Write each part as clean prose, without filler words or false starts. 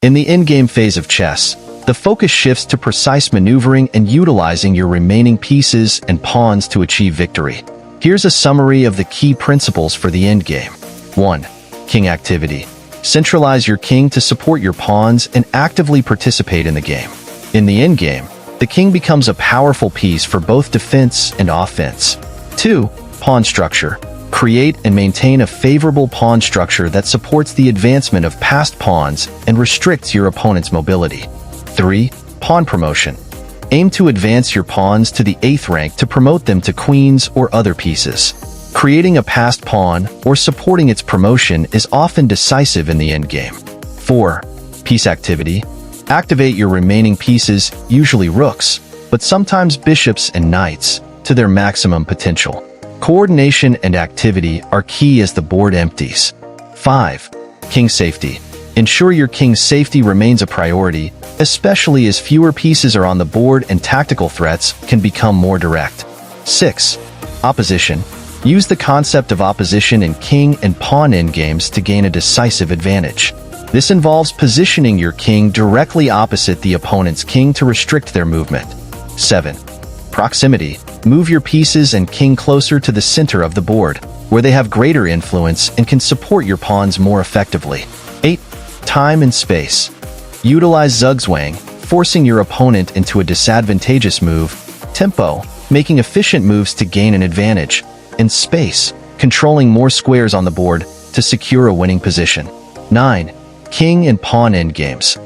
In the endgame phase of chess, the focus shifts to precise maneuvering and utilizing your remaining pieces and pawns to achieve victory. Here's a summary of the key principles for the endgame. 1. King activity. Centralize your king to support your pawns and actively participate in the game. In the endgame, the king becomes a powerful piece for both defense and offense. 2. Pawn structure. Create and maintain a favorable pawn structure that supports the advancement of passed pawns and restricts your opponent's mobility. 3. Pawn promotion. Aim to advance your pawns to the 8th rank to promote them to queens or other pieces. Creating a passed pawn or supporting its promotion is often decisive in the endgame. 4. Piece activity. Activate your remaining pieces, usually rooks, but sometimes bishops and knights, to their maximum potential. Coordination and activity are key as the board empties. 5. King safety. Ensure your king's safety remains a priority, especially as fewer pieces are on the board and tactical threats can become more direct. 6. Opposition. Use the concept of opposition in king and pawn endgames to gain a decisive advantage. This involves positioning your king directly opposite the opponent's king to restrict their movement. 7. Proximity. Move your pieces and king closer to the center of the board, where they have greater influence and can support your pawns more effectively. 8. Time and space. Utilize zugzwang, forcing your opponent into a disadvantageous move. Tempo, making efficient moves to gain an advantage. And space, controlling more squares on the board to secure a winning position. 9. King and pawn endgames.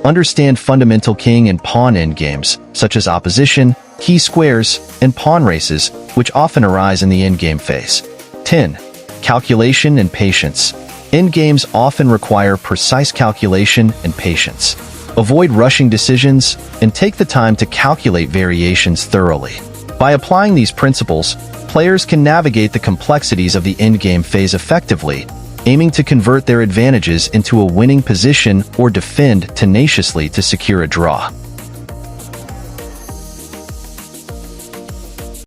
Understand fundamental king and pawn endgames, such as opposition, key squares, and pawn races, which often arise in the endgame phase. 10. Calculation and patience. Endgames often require precise calculation and patience. Avoid rushing decisions and take the time to calculate variations thoroughly. By applying these principles, players can navigate the complexities of the endgame phase effectively, aiming to convert their advantages into a winning position or defend tenaciously to secure a draw.